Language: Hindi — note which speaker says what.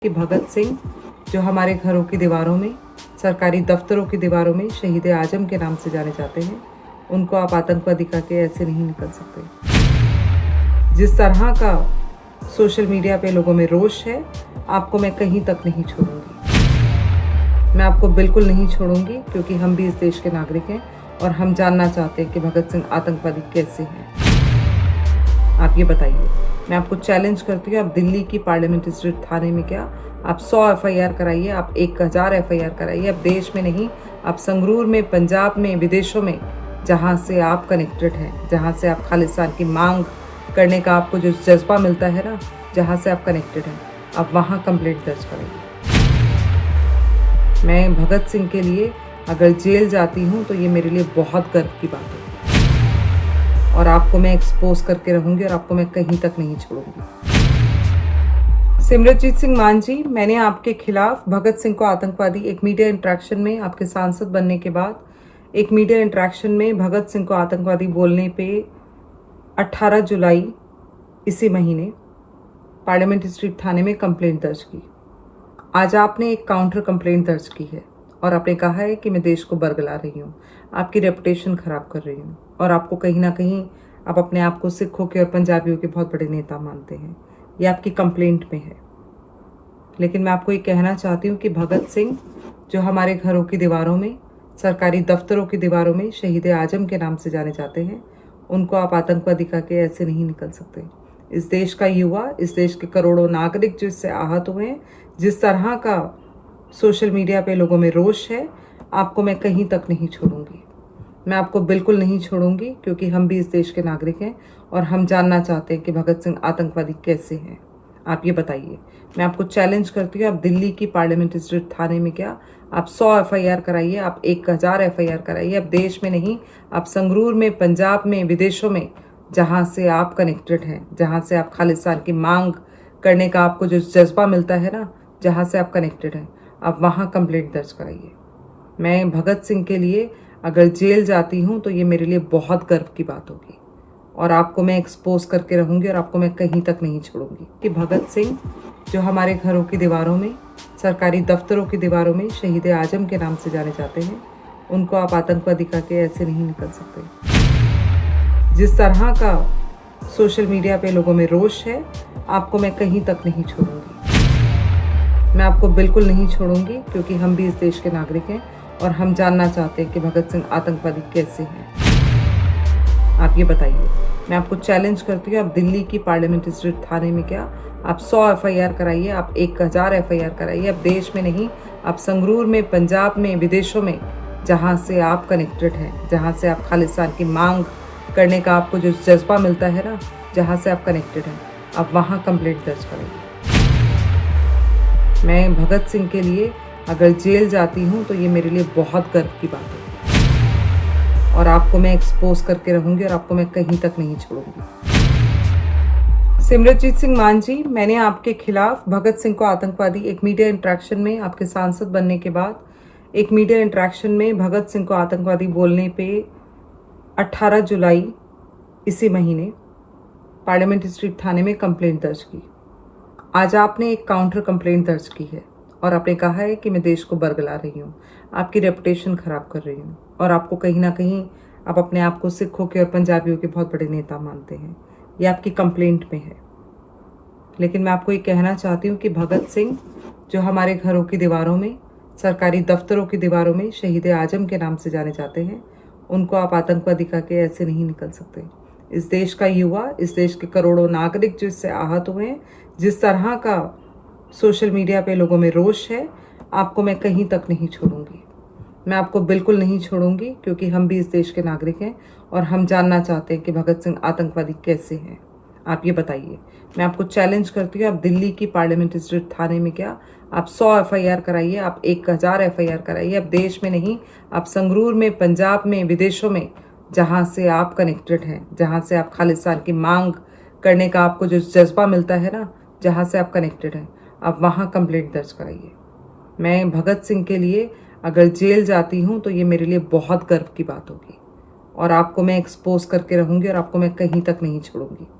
Speaker 1: कि भगत सिंह जो हमारे घरों की दीवारों में, सरकारी दफ्तरों की दीवारों में शहीद आजम के नाम से जाने जाते हैं, उनको आप आतंकवादी कह के ऐसे नहीं निकल सकते। जिस तरह का सोशल मीडिया पे लोगों में रोष है, आपको मैं कहीं तक नहीं छोड़ूंगी। मैं आपको बिल्कुल नहीं छोड़ूंगी, क्योंकि हम भी इस देश के नागरिक हैं और हम जानना चाहते हैं कि भगत सिंह आतंकवादी कैसे हैं। आप ये बताइए। मैं आपको चैलेंज करती हूँ, आप दिल्ली की पार्लियामेंट स्ट्रीट थाने में क्या आप 100 FIR कराइए, आप 1000 FIR कराइए। आप देश में नहीं, आप संगरूर में, पंजाब में, विदेशों में, जहाँ से आप कनेक्टेड हैं, जहाँ से आप खालिस्तान की मांग करने का आपको जो जज्बा मिलता है ना, जहाँ से आप कनेक्टेड हैं, आप वहाँ कंप्लेंट दर्ज कराइए। मैं भगत सिंह के लिए अगर जेल जाती हूँ तो ये मेरे लिए बहुत गर्व की बात है और आपको मैं एक्सपोज करके रहूंगी और आपको मैं कहीं तक नहीं छोड़ूंगी। सिमरनजीत सिंह मान जी, मैंने आपके खिलाफ भगत सिंह को आतंकवादी एक मीडिया इंटरेक्शन में, आपके सांसद बनने के बाद एक मीडिया इंटरेक्शन में भगत सिंह को आतंकवादी बोलने पे 18 जुलाई इसी महीने पार्लियामेंट स्ट्रीट थाने में कंप्लेंट दर्ज की। आज आपने एक काउंटर कंप्लेंट दर्ज की है और आपने कहा है कि मैं देश को बरगला रही हूँ, आपकी रेपुटेशन खराब कर रही हूँ और आपको कहीं ना कहीं आप अपने आप को सिखों के और पंजाबियों के बहुत बड़े नेता मानते हैं। ये आपकी कंप्लेंट में है। लेकिन मैं आपको ये कहना चाहती हूँ कि भगत सिंह जो हमारे घरों की दीवारों में, सरकारी दफ्तरों की दीवारों में शहीद आजम के नाम से जाने जाते हैं, उनको आप आतंकवादी कह के ऐसे नहीं निकल सकते। इस देश का युवा, इस देश के करोड़ों नागरिक जो इससे आहत हुए हैं, जिस तरह का सोशल मीडिया पे लोगों में रोष है, आपको मैं कहीं तक नहीं छोड़ूंगी। मैं आपको बिल्कुल नहीं छोड़ूंगी, क्योंकि हम भी इस देश के नागरिक हैं और हम जानना चाहते हैं कि भगत सिंह आतंकवादी कैसे हैं। आप ये बताइए। मैं आपको चैलेंज करती हूँ, आप दिल्ली की पार्लियामेंट स्ट्रीट थाने में क्या आप 100 FIR कराइए, आप 1000 FIR कराइए। आप देश में नहीं, आप संगरूर में, पंजाब में, विदेशों में, जहाँ से आप कनेक्टेड हैं, जहाँ से आप खालिस्तान की मांग करने का आपको जो जज्बा मिलता है ना, जहाँ से आप कनेक्टेड हैं, आप वहाँ कंप्लेंट दर्ज कराइए। मैं भगत सिंह के लिए अगर जेल जाती हूँ तो ये मेरे लिए बहुत गर्व की बात होगी और आपको मैं एक्सपोज करके रहूंगी और आपको मैं कहीं तक नहीं छोड़ूंगी कि भगत सिंह जो हमारे घरों की दीवारों में, सरकारी दफ्तरों की दीवारों में शहीद आजम के नाम से जाने जाते हैं, उनको आप आतंकवादी कह के ऐसे नहीं निकल सकते। जिस तरह का सोशल मीडिया पे लोगों में रोष है, आपको मैं कहीं तक नहीं छोड़ूंगी। मैं आपको बिल्कुल नहीं छोड़ूंगी, क्योंकि हम भी इस देश के नागरिक हैं और हम जानना चाहते हैं कि भगत सिंह आतंकवादी कैसे हैं। आप ये बताइए। मैं आपको चैलेंज करती हूँ, आप दिल्ली की पार्लियामेंट स्ट्रीट थाने में क्या आप 100 FIR कराइए, आप 1000 FIR कराइए। आप देश में नहीं, आप संगरूर में, पंजाब में, विदेशों में, जहाँ से आप कनेक्टेड हैं, जहाँ से आप खालिस्तान की मांग करने का आपको जो जज्बा मिलता है ना, जहाँ से आप कनेक्टेड हैं, आप वहाँ कंप्लेंट दर्ज कराइए। मैं भगत सिंह के लिए अगर जेल जाती हूँ तो ये मेरे लिए बहुत गर्व की बात है और आपको मैं एक्सपोज करके रहूंगी और आपको मैं कहीं तक नहीं छोड़ूंगी। सिमरनजीत सिंह मान जी, मैंने आपके खिलाफ भगत सिंह को आतंकवादी एक मीडिया इंटरेक्शन में, आपके सांसद बनने के बाद एक मीडिया इंटरेक्शन में भगत सिंह को आतंकवादी बोलने पे 18 जुलाई इसी महीने पार्लियामेंट स्ट्रीट थाने में कंप्लेंट दर्ज की। आज आपने एक काउंटर कंप्लेंट दर्ज की है और आपने कहा है कि मैं देश को बरगला रही हूँ, आपकी रेपुटेशन खराब कर रही हूँ और आपको कहीं ना कहीं आप अपने आप को सिखों के और पंजाबियों के बहुत बड़े नेता मानते हैं। ये आपकी कंप्लेंट में है। लेकिन मैं आपको ये कहना चाहती हूँ कि भगत सिंह जो हमारे घरों की दीवारों में, सरकारी दफ्तरों की दीवारों में शहीद आजम के नाम से जाने जाते हैं, उनको आप आतंकवादी कह के ऐसे नहीं निकल सकते। इस देश का युवा, इस देश के करोड़ों नागरिक जो इससे आहत हुए हैं, जिस तरह का सोशल मीडिया पे लोगों में रोष है, आपको मैं कहीं तक नहीं छोड़ूंगी। मैं आपको बिल्कुल नहीं छोड़ूंगी, क्योंकि हम भी इस देश के नागरिक हैं और हम जानना चाहते हैं कि भगत सिंह आतंकवादी कैसे हैं। आप ये बताइए। मैं आपको चैलेंज करती हूँ, आप दिल्ली की पार्लियामेंट स्ट्रीट थाने में क्या आप 100 FIR कराइए, आप 1000 FIR कराइए। आप देश में नहीं, आप संगरूर में, पंजाब में, विदेशों में, जहाँ से आप कनेक्टेड हैं, जहाँ से आप खालिस्तान की मांग करने का आपको जो जज्बा मिलता है ना, जहाँ से आप कनेक्टेड हैं, आप वहाँ कंप्लेंट दर्ज कराइए। मैं भगत सिंह के लिए अगर जेल जाती हूँ तो ये मेरे लिए बहुत गर्व की बात होगी और आपको मैं एक्सपोज करके रहूंगी और आपको मैं कहीं तक नहीं छोड़ूंगी।